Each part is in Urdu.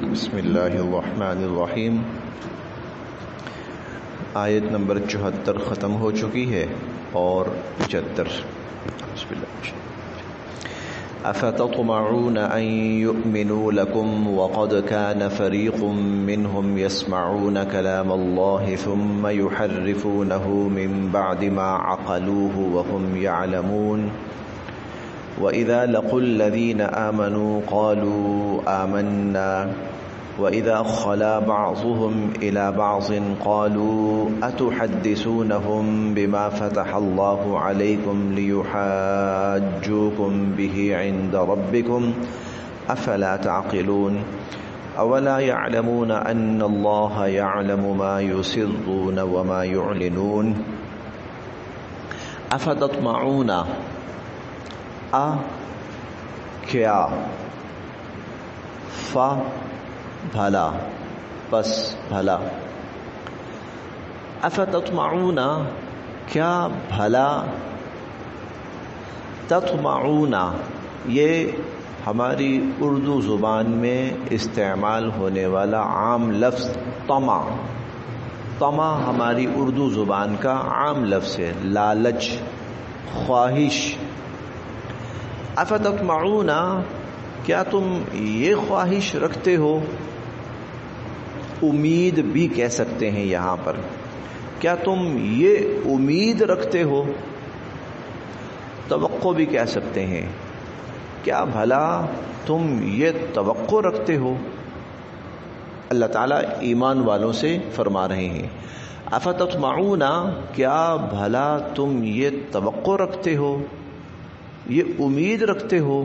بسم اللہ الرحمن الرحیم. آیت نمبر 74 ختم ہو چکی ہے اور 75. بسم اللہ. افتطمعون ان يؤمنوا لكم وقد كان فريق منهم يسمعون كلام الله ثم يحرفونه من بعد ما عقلوه وهم يعلمون وإذا لقوا الذين آمنوا قالوا آمنا وإذا خلا بعضهم إلى بعض قالوا أتحدثونهم بما فتح الله عليكم ليحاجوكم به عند ربكم أفلا تعقلون أولا يعلمون أن الله يعلم ما يسرون وما يعلنون أفتطمعون کیا بھلا پس بھلا افتطمعون کیا بھلا تطمعون یہ ہماری اردو زبان میں استعمال ہونے والا عام لفظ طمع ہماری اردو زبان کا عام لفظ ہے. لالچ، خواہش. افتطمعون کیا تم یہ خواہش رکھتے ہو، امید بھی کہہ سکتے ہیں یہاں پر، کیا تم یہ امید رکھتے ہو، توقع بھی کہہ سکتے ہیں، کیا بھلا تم یہ توقع رکھتے ہو؟ اللہ تعالیٰ ایمان والوں سے فرما رہے ہیں افتطمعون کیا بھلا تم یہ توقع رکھتے ہو، یہ امید رکھتے ہو،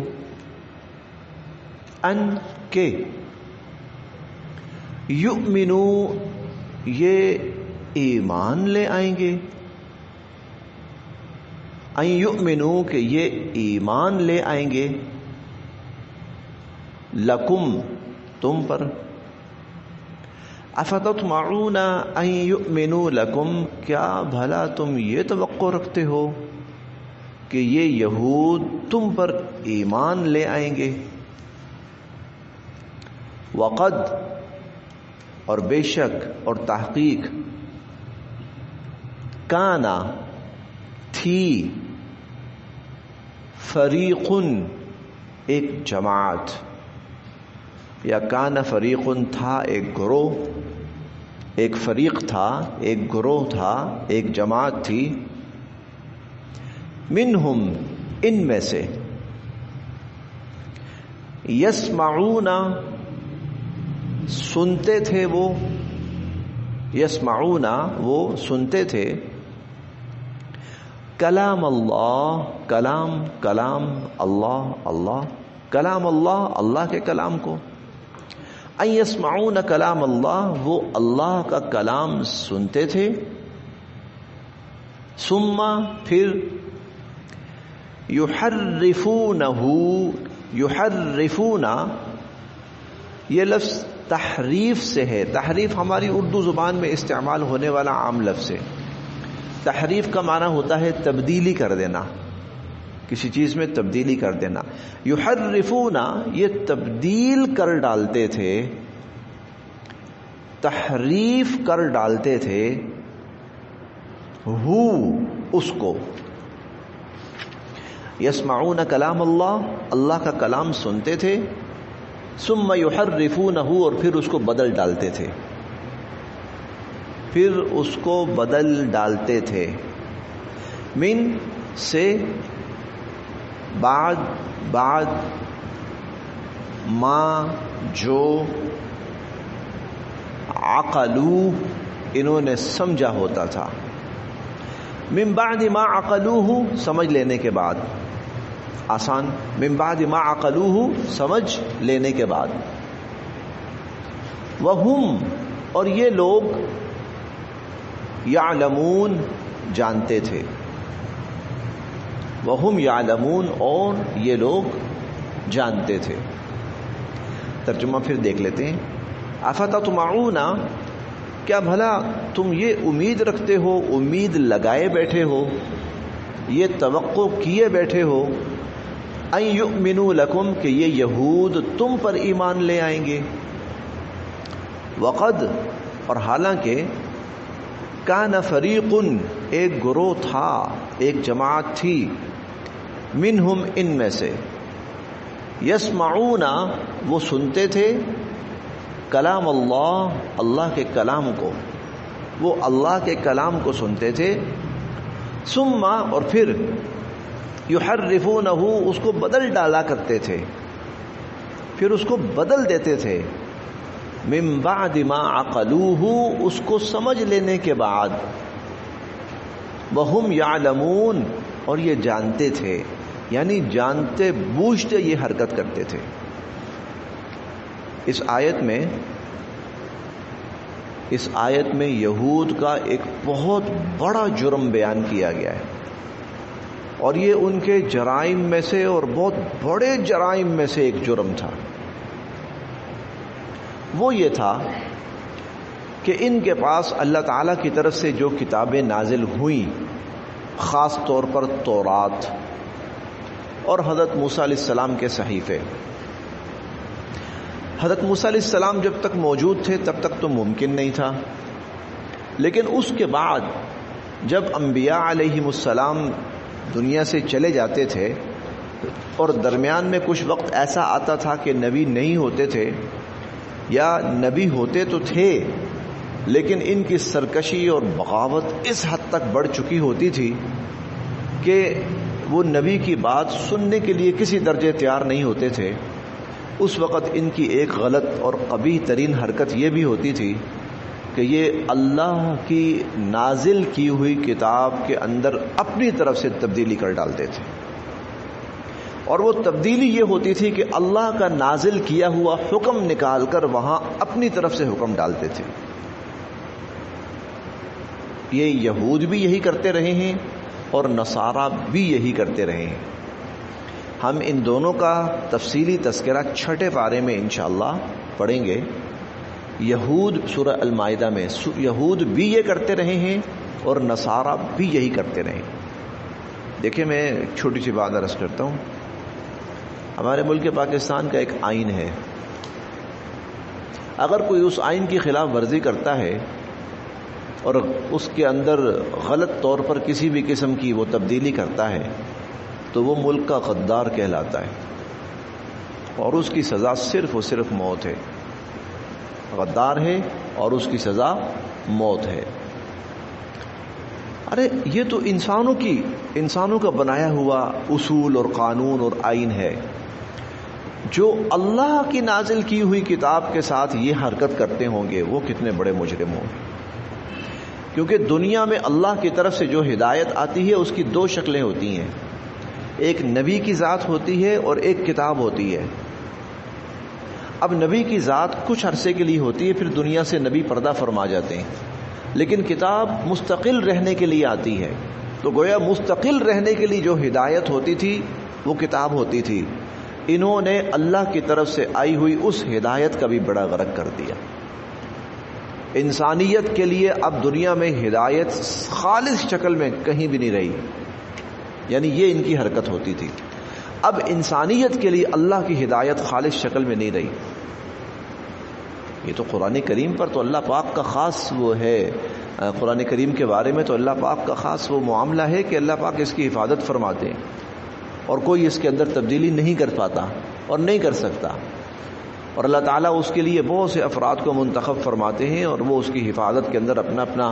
ان کے یؤمنو یہ ایمان لے آئیں گے، ان یؤمنو کہ یہ ایمان لے آئیں گے، لکم تم پر. افتطمعون ان یؤمنو لکم کیا بھلا تم یہ توقع رکھتے ہو کہ یہ یہود تم پر ایمان لے آئیں گے. وقد اور بے شک اور تحقیق، کانا تھی، فریقن ایک جماعت، یا کانا فریقن تھا ایک گروہ، ایک فریق تھا، ایک گروہ تھا، ایک جماعت تھی، منہم ان میں سے، یسمعون سنتے تھے وہ، یسمعون وہ سنتے تھے، کلام اللہ کلام اللہ کلام اللہ کے کلام کو. ان یسمعون کلام اللہ وہ اللہ کا کلام سنتے تھے، ثم پھر یحرفون یہ لفظ تحریف سے ہے. تحریف ہماری اردو زبان میں استعمال ہونے والا عام لفظ ہے. تحریف کا معنی ہوتا ہے تبدیلی کر دینا، کسی چیز میں تبدیلی کر دینا. یحرفون یہ تبدیل کر ڈالتے تھے، تحریف کر ڈالتے تھے، ہو اس کو. یسمعون کلام اللہ کا کلام سنتے تھے، ثم یحرفونہ اور پھر اس کو بدل ڈالتے تھے، پھر اس کو بدل ڈالتے تھے، من سے بعد ما جو عقلو انہوں نے سمجھا ہوتا تھا، من بعد ما عقلوہ سمجھ لینے کے بعد، آسان، من بعد ما عقلوہ سمجھ لینے کے بعد، وہم اور یہ لوگ یعلمون جانتے تھے، وہم یعلمون اور یہ لوگ جانتے تھے. ترجمہ پھر دیکھ لیتے ہیں. افتطمعون کیا بھلا تم یہ امید رکھتے ہو، امید لگائے بیٹھے ہو، یہ توقع کیے بیٹھے ہو، ان یؤمنوا لکم کہ یہ یہود تم پر ایمان لے آئیں گے. وقد اور حالانکہ کان فریق ایک گروہ تھا، ایک جماعت تھی، منہم ان میں سے، یسمعون وہ سنتے تھے، کلام اللہ اللہ کے کلام کو، وہ اللہ کے کلام کو سنتے تھے، ثم اور پھر یحرفونہ اس کو بدل ڈالا کرتے تھے، پھر اس کو بدل دیتے تھے، من بعد ما عقلوہ اس کو سمجھ لینے کے بعد، وہم یعلمون اور یہ جانتے تھے، یعنی جانتے بوجھتے یہ حرکت کرتے تھے۔ اس آیت میں یہود کا ایک بہت بڑا جرم بیان کیا گیا ہے، اور یہ ان کے جرائم میں سے اور بہت بڑے جرائم میں سے ایک جرم تھا۔ وہ یہ تھا کہ ان کے پاس اللہ تعالیٰ کی طرف سے جو کتابیں نازل ہوئیں، خاص طور پر تورات اور حضرت موسیٰ علیہ السلام کے صحیفے، حضرت موسیٰ علیہ السلام جب تک موجود تھے تب تک تو ممکن نہیں تھا، لیکن اس کے بعد جب انبیاء علیہم السلام دنیا سے چلے جاتے تھے اور درمیان میں کچھ وقت ایسا آتا تھا کہ نبی نہیں ہوتے تھے، یا نبی ہوتے تو تھے لیکن ان کی سرکشی اور بغاوت اس حد تک بڑھ چکی ہوتی تھی کہ وہ نبی کی بات سننے کے لیے کسی درجے تیار نہیں ہوتے تھے۔ اس وقت ان کی ایک غلط اور قبیح ترین حرکت یہ بھی ہوتی تھی کہ یہ اللہ کی نازل کی ہوئی کتاب کے اندر اپنی طرف سے تبدیلی کر ڈالتے تھے، اور وہ تبدیلی یہ ہوتی تھی کہ اللہ کا نازل کیا ہوا حکم نکال کر وہاں اپنی طرف سے حکم ڈالتے تھے۔ یہ یہود بھی یہی کرتے رہے ہیں اور نصارہ بھی یہی کرتے رہے ہیں۔ ہم ان دونوں کا تفصیلی تذکرہ چھٹے پارے میں انشاءاللہ پڑھیں گے۔ یہود سورہ المائدہ میں یہود بھی یہ کرتے رہے ہیں اور نصارہ بھی یہی کرتے رہے ہیں۔ دیکھیں میں ایک چھوٹی سی بات عرض کرتا ہوں۔ ہمارے ملک پاکستان کا ایک آئین ہے، اگر کوئی اس آئین کی خلاف ورزی کرتا ہے اور اس کے اندر غلط طور پر کسی بھی قسم کی وہ تبدیلی کرتا ہے تو وہ ملک کا غدار کہلاتا ہے، اور اس کی سزا صرف اور صرف موت ہے۔ غدار ہے اور اس کی سزا موت ہے۔ ارے یہ تو انسانوں کا بنایا ہوا اصول اور قانون اور آئین ہے، جو اللہ کی نازل کی ہوئی کتاب کے ساتھ یہ حرکت کرتے ہوں گے وہ کتنے بڑے مجرم ہوں گے۔ کیونکہ دنیا میں اللہ کی طرف سے جو ہدایت آتی ہے اس کی دو شکلیں ہوتی ہیں، ایک نبی کی ذات ہوتی ہے اور ایک کتاب ہوتی ہے۔ اب نبی کی ذات کچھ عرصے کے لیے ہوتی ہے، پھر دنیا سے نبی پردہ فرما جاتے ہیں، لیکن کتاب مستقل رہنے کے لیے آتی ہے۔ تو گویا مستقل رہنے کے لیے جو ہدایت ہوتی تھی وہ کتاب ہوتی تھی، انہوں نے اللہ کی طرف سے آئی ہوئی اس ہدایت کا بھی بڑا غرق کر دیا۔ انسانیت کے لیے اب دنیا میں ہدایت خالص شکل میں کہیں بھی نہیں رہی، یعنی یہ ان کی حرکت ہوتی تھی۔ اب انسانیت کے لیے اللہ کی ہدایت خالص شکل میں نہیں رہی۔ یہ تو قرآن کریم پر تو اللہ پاک کا خاص وہ ہے، قرآن کریم کے بارے میں تو اللہ پاک کا خاص وہ معاملہ ہے کہ اللہ پاک اس کی حفاظت فرماتے ہیں، اور کوئی اس کے اندر تبدیلی نہیں کر پاتا اور نہیں کر سکتا، اور اللہ تعالیٰ اس کے لیے بہت سے افراد کو منتخب فرماتے ہیں اور وہ اس کی حفاظت کے اندر اپنا اپنا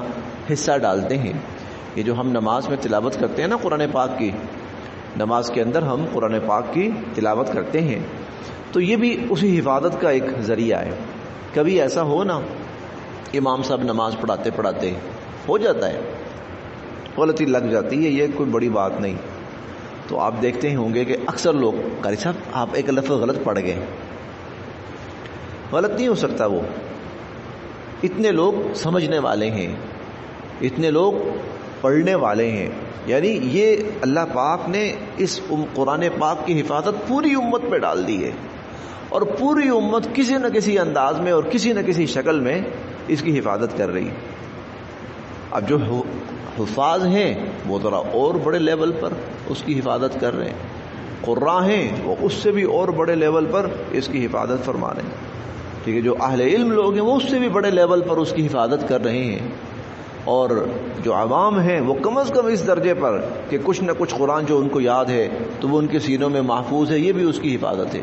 حصہ ڈالتے ہیں۔ یہ جو ہم نماز میں تلاوت کرتے ہیں نا قرآن پاک کی، نماز کے اندر ہم قرآن پاک کی تلاوت کرتے ہیں، تو یہ بھی اسی حفاظت کا ایک ذریعہ ہے۔ کبھی ایسا ہو نا امام صاحب نماز پڑھاتے پڑھاتے ہو جاتا ہے، غلطی لگ جاتی ہے، یہ کوئی بڑی بات نہیں، تو آپ دیکھتے ہوں گے کہ اکثر لوگ قاری صاحب آپ ایک لفظ غلط پڑھ گئے، غلط نہیں ہو سکتا، وہ اتنے لوگ سمجھنے والے ہیں، اتنے لوگ پڑھنے والے ہیں، یعنی یہ اللہ پاک نے اس قرآن پاک کی حفاظت پوری امت پہ ڈال دی ہے، اور پوری امت کسی نہ کسی انداز میں اور کسی نہ کسی شکل میں اس کی حفاظت کر رہی۔ اب جو حفاظ ہیں وہ ذرا اور بڑے لیول پر اس کی حفاظت کر رہے ہیں، قراء ہیں وہ اس سے بھی اور بڑے لیول پر اس کی حفاظت فرما رہے ہیں۔ ٹھیک ہے، جو اہل علم لوگ ہیں وہ اس سے بھی بڑے لیول پر اس کی حفاظت کر رہے ہیں، اور جو عوام ہیں وہ کم از کم اس درجے پر کہ کچھ نہ کچھ قرآن جو ان کو یاد ہے تو وہ ان کے سینوں میں محفوظ ہے، یہ بھی اس کی حفاظت ہے۔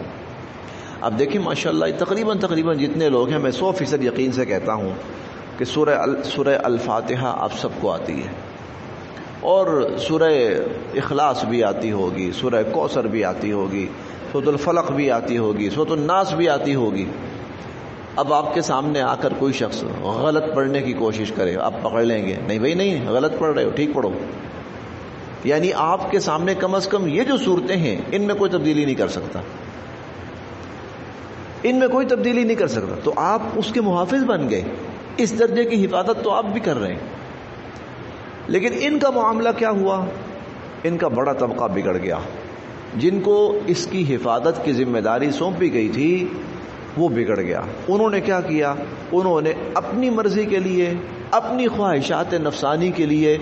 اب دیکھیں ماشاءاللہ تقریباً جتنے لوگ ہیں، میں 100% یقین سے کہتا ہوں کہ سورہ الفاتحہ آپ سب کو آتی ہے، اور سورہ اخلاص بھی آتی ہوگی، سورہ کوثر بھی آتی ہوگی، سورۃ الفلق بھی آتی ہوگی، سورۃ الناس بھی آتی ہوگی۔ اب آپ کے سامنے آ کر کوئی شخص غلط پڑھنے کی کوشش کرے، آپ پکڑ لیں گے، نہیں بھائی نہیں، غلط پڑھ رہے ہو، ٹھیک پڑھو۔ یعنی آپ کے سامنے کم از کم یہ جو صورتیں ہیں ان میں کوئی تبدیلی نہیں کر سکتا، ان میں کوئی تبدیلی نہیں کر سکتا، تو آپ اس کے محافظ بن گئے، اس درجے کی حفاظت تو آپ بھی کر رہے ہیں۔ لیکن ان کا معاملہ کیا ہوا؟ ان کا بڑا طبقہ بگڑ گیا، جن کو اس کی حفاظت کی ذمہ داری سونپی گئی تھی وہ بگڑ گیا۔ انہوں نے کیا کیا؟ انہوں نے اپنی مرضی کے لیے، اپنی خواہشات نفسانی کے لیے،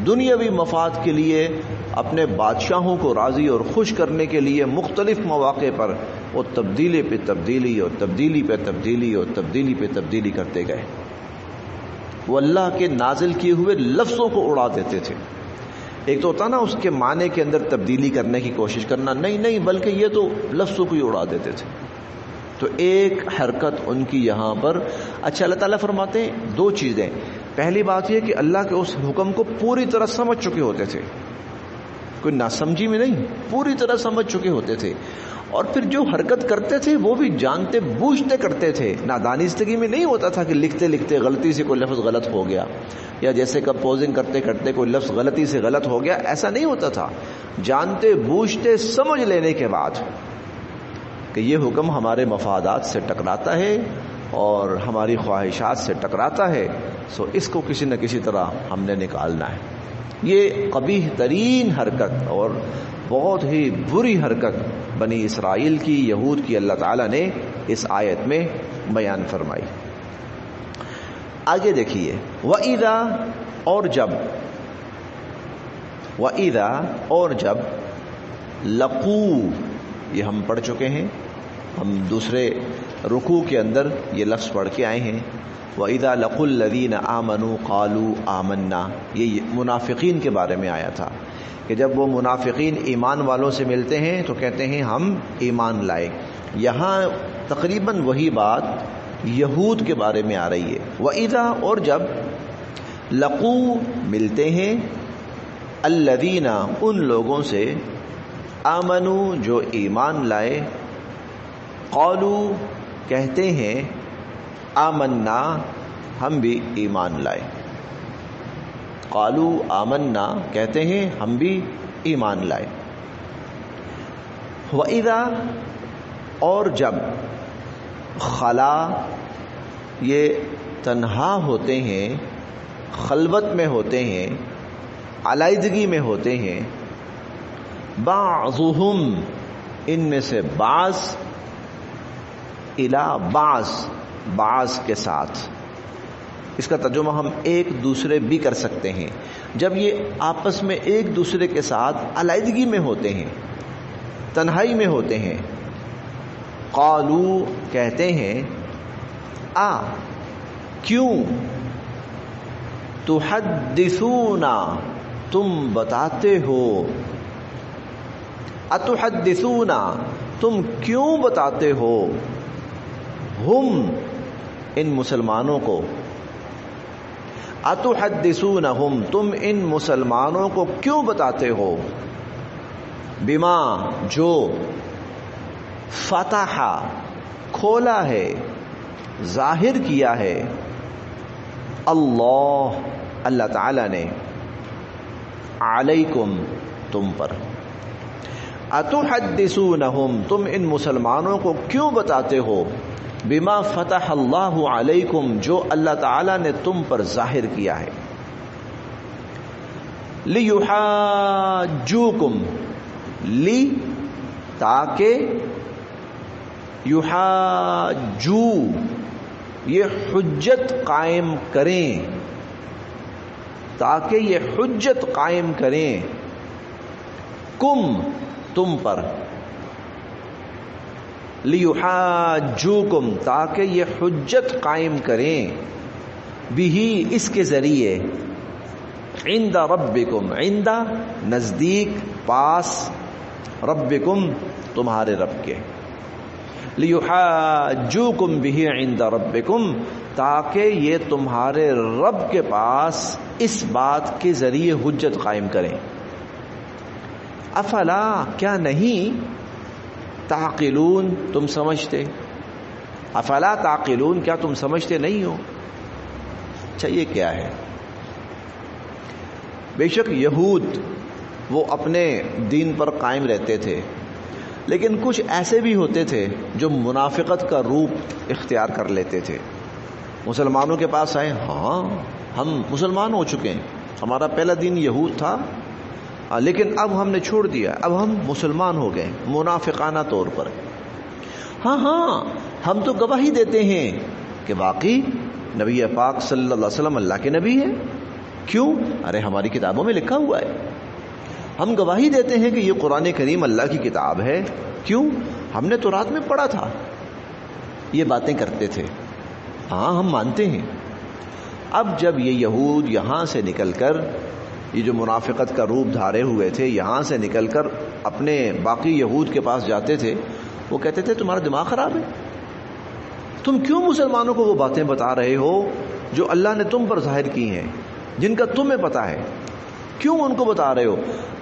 دنیاوی مفاد کے لیے، اپنے بادشاہوں کو راضی اور خوش کرنے کے لیے مختلف مواقع پر وہ تبدیلی پہ تبدیلی اور تبدیلی پہ تبدیلی اور تبدیلی پہ تبدیلی کرتے گئے۔ وہ اللہ کے نازل کیے ہوئے لفظوں کو اڑا دیتے تھے۔ ایک تو ہوتا نا اس کے معنی کے اندر تبدیلی کرنے کی کوشش کرنا، نہیں بلکہ یہ تو لفظوں کو ہی اڑا دیتے تھے۔ تو ایک حرکت ان کی یہاں پر، اچھا اللہ تعالیٰ فرماتے ہیں دو چیزیں۔ پہلی بات یہ کہ اللہ کے اس حکم کو پوری طرح سمجھ چکے ہوتے تھے، کوئی ناسمجھی میں نہیں، پوری طرح سمجھ چکے ہوتے تھے، اور پھر جو حرکت کرتے تھے وہ بھی جانتے بوجھتے کرتے تھے، نادانستگی میں نہیں ہوتا تھا کہ لکھتے لکھتے غلطی سے کوئی لفظ غلط ہو گیا، یا جیسے کمپوزنگ کرتے کرتے کوئی لفظ غلطی سے غلط ہو گیا، ایسا نہیں ہوتا تھا۔ جانتے بوجھتے سمجھ لینے کے بعد کہ یہ حکم ہمارے مفادات سے ٹکراتا ہے اور ہماری خواہشات سے ٹکراتا ہے، سو اس کو کسی نہ کسی طرح ہم نے نکالنا ہے۔ یہ قبیح ترین حرکت اور بہت ہی بری حرکت بنی اسرائیل کی، یہود کی، اللہ تعالیٰ نے اس آیت میں بیان فرمائی۔ آگے دیکھیے، وَإِذَا اور جب لقو، یہ ہم پڑھ چکے ہیں، ہم دوسرے رکوع کے اندر یہ لفظ پڑھ کے آئے ہیں، وَإِذَا لَقُوا الَّذِينَ آمَنُوا قَالُوا آمَنَّا، یہ منافقین کے بارے میں آیا تھا کہ جب وہ منافقین ایمان والوں سے ملتے ہیں تو کہتے ہیں ہم ایمان لائے۔ یہاں تقریباً وہی بات یہود کے بارے میں آ رہی ہے۔ وَإِذَا اور جب لقوا ملتے ہیں، الذین ان لوگوں سے، آمنوا جو ایمان لائے، قالوا کہتے ہیں، آمنا ہم بھی ایمان لائے، قالوا آمنا کہتے ہیں ہم بھی ایمان لائے۔ وَإِذَا اور جب خلا یہ تنہا ہوتے ہیں، خلوت میں ہوتے ہیں، علیحدگی میں ہوتے ہیں، بعضهم ان میں سے بعض، الی بعض کے ساتھ، اس کا ترجمہ ہم ایک دوسرے بھی کر سکتے ہیں۔ جب یہ آپس میں ایک دوسرے کے ساتھ علیحدگی میں ہوتے ہیں، تنہائی میں ہوتے ہیں، قالو کہتے ہیں، کیوں، تحدثونا تم بتاتے ہو، اتحدثونا تم کیوں بتاتے ہو، ہم ان مسلمانوں کو، اتحدثونہم تم ان مسلمانوں کو کیوں بتاتے ہو، بما جو، فتح کھولا ہے، ظاہر کیا ہے، اللہ تعالی نے، علیکم تم پر، اتحدثونہم تم ان مسلمانوں کو کیوں بتاتے ہو، بما فتح اللہ علیکم جو اللہ تعالی نے تم پر ظاہر کیا ہے، لیحاجوکم لی تاکہ، یحاجو یہ حجت قائم کریں، تاکہ یہ حجت قائم کریں، کم تم پر، لیحاجوکم تاکہ یہ حجت قائم کریں، بھی اس کے ذریعے، عند ربکم، عند نزدیک، پاس، ربکم تمہارے رب کے، لیحاجوکم بھی عند ربکم تاکہ یہ تمہارے رب کے پاس اس بات کے ذریعے حجت قائم کریں۔ افلا کیا نہیں، تعقلون تم سمجھتے، افلا تعقلون کیا تم سمجھتے نہیں ہو؟ اچھا یہ کیا ہے؟ بے شک یہود وہ اپنے دین پر قائم رہتے تھے، لیکن کچھ ایسے بھی ہوتے تھے جو منافقت کا روپ اختیار کر لیتے تھے۔ مسلمانوں کے پاس آئے، ہاں ہم مسلمان ہو چکے ہیں، ہمارا پہلا دین یہود تھا لیکن اب ہم نے چھوڑ دیا، اب ہم مسلمان ہو گئے، منافقانہ طور پر۔ ہاں ہم تو گواہی دیتے ہیں کہ واقعی نبی پاک صلی اللہ علیہ وسلم اللہ کے نبی ہے۔ کیوں؟ ارے ہماری کتابوں میں لکھا ہوا ہے، ہم گواہی دیتے ہیں کہ یہ قرآن کریم اللہ کی کتاب ہے۔ کیوں؟ ہم نے تو رات میں پڑھا تھا۔ یہ باتیں کرتے تھے، ہاں ہم مانتے ہیں۔ اب جب یہ یہود یہاں سے نکل کر، یہ جو منافقت کا روپ دھارے ہوئے تھے، یہاں سے نکل کر اپنے باقی یہود کے پاس جاتے تھے، وہ کہتے تھے تمہارا دماغ خراب ہے، تم کیوں مسلمانوں کو وہ باتیں بتا رہے ہو جو اللہ نے تم پر ظاہر کی ہیں، جن کا تمہیں پتا ہے، کیوں ان کو بتا رہے ہو؟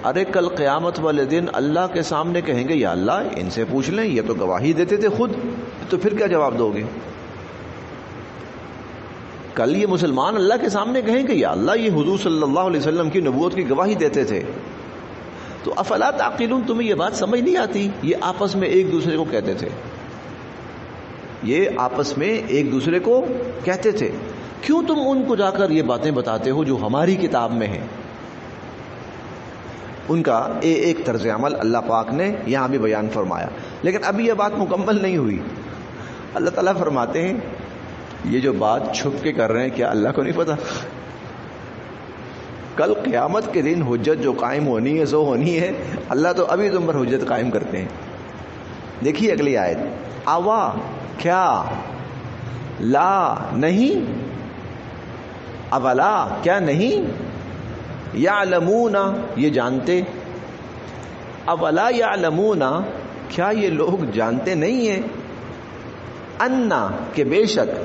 ارے کل قیامت والے دن اللہ کے سامنے کہیں گے یا اللہ ان سے پوچھ لیں، یہ تو گواہی دیتے تھے خود، تو پھر کیا جواب دو گے؟ کل یہ مسلمان اللہ کے سامنے کہیں گے یا اللہ یہ حضور صلی اللہ علیہ وسلم کی نبوت کی گواہی دیتے تھے۔ تو افلا تعقلون تمہیں یہ بات سمجھ نہیں آتی؟ یہ آپس میں ایک دوسرے کو کہتے تھے، یہ آپس میں ایک دوسرے کو کہتے تھے، کیوں تم ان کو جا کر یہ باتیں بتاتے ہو جو ہماری کتاب میں ہیں؟ ان کا ایک طرز عمل اللہ پاک نے یہاں بھی بیان فرمایا، لیکن ابھی یہ بات مکمل نہیں ہوئی۔ اللہ تعالیٰ فرماتے ہیں یہ جو بات چھپ کے کر رہے ہیں کیا اللہ کو نہیں پتا؟ کل قیامت کے دن حجت جو قائم ہونی ہے سو ہونی ہے، اللہ تو ابھی تم پر حجت قائم کرتے ہیں۔ دیکھیے اگلی آیت، آوا کیا، لا نہیں، اولا کیا نہیں، یعلمون یہ جانتے، اولا یعلمون کیا یہ لوگ جانتے نہیں ہیں، انا کہ بے شک،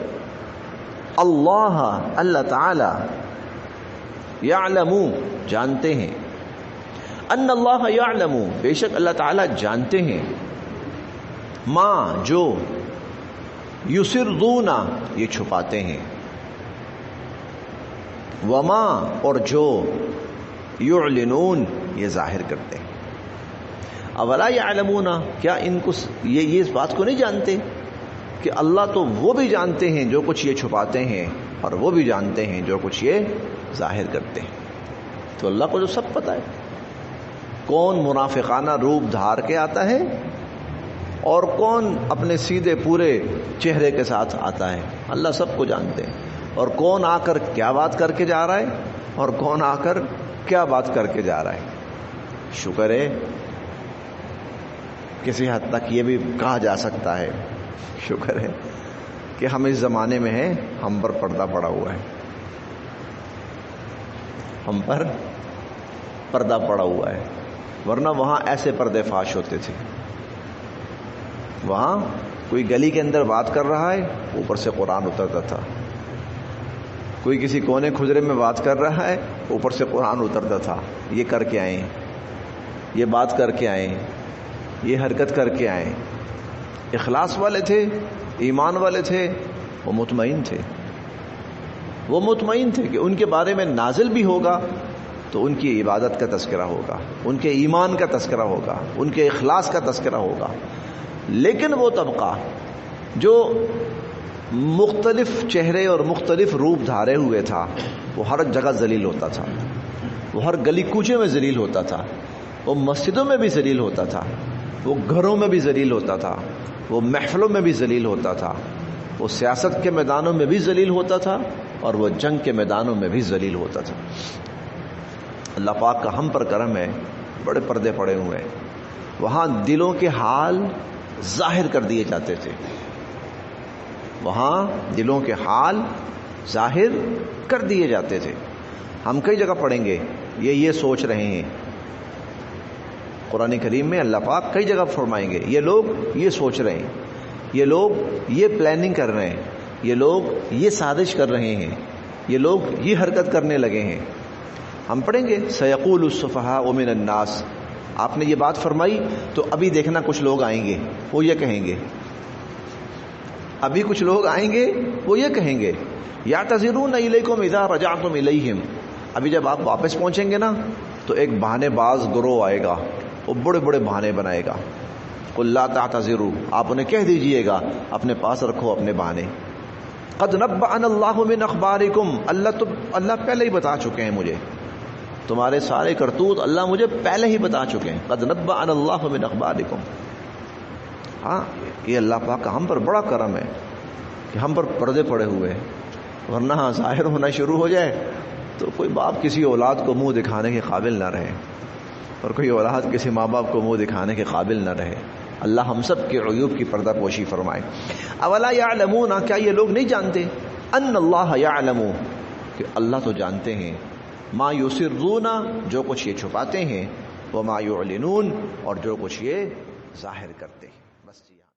اللہ اللہ تعالی، یعلم جانتے ہیں، ان اللہ یعلم بے شک اللہ تعالی جانتے ہیں، ما جو، یسرون یہ چھپاتے ہیں، وما اور جو، یعلنون یہ ظاہر کرتے ہیں۔ اولا یعلمون کیا ان کو یہ اس بات کو نہیں جانتے کہ اللہ تو وہ بھی جانتے ہیں جو کچھ یہ چھپاتے ہیں، اور وہ بھی جانتے ہیں جو کچھ یہ ظاہر کرتے ہیں۔ تو اللہ کو جو سب پتہ ہے، کون منافقانہ روپ دھار کے آتا ہے اور کون اپنے سیدھے پورے چہرے کے ساتھ آتا ہے، اللہ سب کو جانتے ہیں، اور کون آ کر کیا بات کر کے جا رہا ہے اور کون آ کر کیا بات کر کے جا رہا ہے۔ شکر ہے کسی حد تک یہ بھی کہا جا سکتا ہے، شکر ہے کہ ہم اس زمانے میں ہیں، ہم پر پردہ پڑا ہوا ہے، ہم پر پردہ پڑا ہوا ہے، ورنہ وہاں ایسے پردے فاش ہوتے تھے۔ وہاں کوئی گلی کے اندر بات کر رہا ہے، اوپر سے قرآن اترتا تھا، کوئی کسی کونے کھجرے میں بات کر رہا ہے، اوپر سے قرآن اترتا تھا، یہ کر کے آئیں، یہ بات کر کے آئیں، یہ حرکت کر کے آئیں۔ اخلاص والے تھے، ایمان والے تھے، وہ مطمئن تھے، وہ مطمئن تھے کہ ان کے بارے میں نازل بھی ہوگا تو ان کی عبادت کا تذکرہ ہوگا، ان کے ایمان کا تذکرہ ہوگا، ان کے اخلاص کا تذکرہ ہوگا۔ لیکن وہ طبقہ جو مختلف چہرے اور مختلف روپ دھارے ہوئے تھا، وہ ہر جگہ ذلیل ہوتا تھا، وہ ہر گلی کوچے میں ذلیل ہوتا تھا، وہ مسجدوں میں بھی ذلیل ہوتا تھا، وہ گھروں میں بھی ذلیل ہوتا تھا، وہ محفلوں میں بھی ذلیل ہوتا تھا، وہ سیاست کے میدانوں میں بھی ذلیل ہوتا تھا، اور وہ جنگ کے میدانوں میں بھی ذلیل ہوتا تھا۔ اللہ پاک کا ہم پر کرم ہے، بڑے پردے پڑے ہوئے ہیں، وہاں دلوں کے حال ظاہر کر دیے جاتے تھے، وہاں دلوں کے حال ظاہر کر دیے جاتے تھے۔ ہم کئی جگہ پڑھیں گے یہ سوچ رہے ہیں، قرآن کریم میں اللہ پاک کئی جگہ فرمائیں گے یہ لوگ یہ سوچ رہے ہیں، یہ لوگ یہ پلاننگ کر رہے ہیں، یہ لوگ یہ سازش کر رہے ہیں، یہ لوگ یہ حرکت کرنے لگے ہیں۔ ہم پڑھیں گے سیقول السفہاء من الناس، آپ نے یہ بات فرمائی تو ابھی دیکھنا کچھ لوگ آئیں گے وہ یہ کہیں گے، ابھی کچھ لوگ آئیں گے وہ یہ کہیں گے یعتذرون الیکم اذا رجعتم الیہم، ابھی جب آپ واپس پہنچیں گے نا تو ایک بہانے باز گروہ آئے گا، وہ بڑے بڑے بہانے بنائے گا، قل لا تعتذروا، آپ انہیں کہہ دیجئے گا اپنے پاس رکھو اپنے بہانے، قد نبأنا اللہ من اخبارکم، اللہ پہلے ہی بتا چکے ہیں مجھے، تمہارے سارے کرتوت اللہ مجھے پہلے ہی بتا چکے ہیں، قد نبأنا اللہ من اخبارکم۔ ہاں یہ اللہ پاک کا ہم پر بڑا کرم ہے کہ ہم پر پردے پڑے ہوئے ہیں، ورنہ ظاہر ہونا شروع ہو جائے تو کوئی باپ کسی اولاد کو منہ دکھانے کے قابل نہ رہے، اور کوئی اولاد کسی ماں باپ کو منہ دکھانے کے قابل نہ رہے۔ اللہ ہم سب کے عیوب کی پردہ پوشی فرمائے۔ اولا یعلمون، کیا یہ لوگ نہیں جانتے، ان اللہ یعلم، کہ اللہ تو جانتے ہیں، ما یسرون، جو کچھ یہ چھپاتے ہیں، وما یعلنون، اور جو کچھ یہ ظاہر کرتے ہیں۔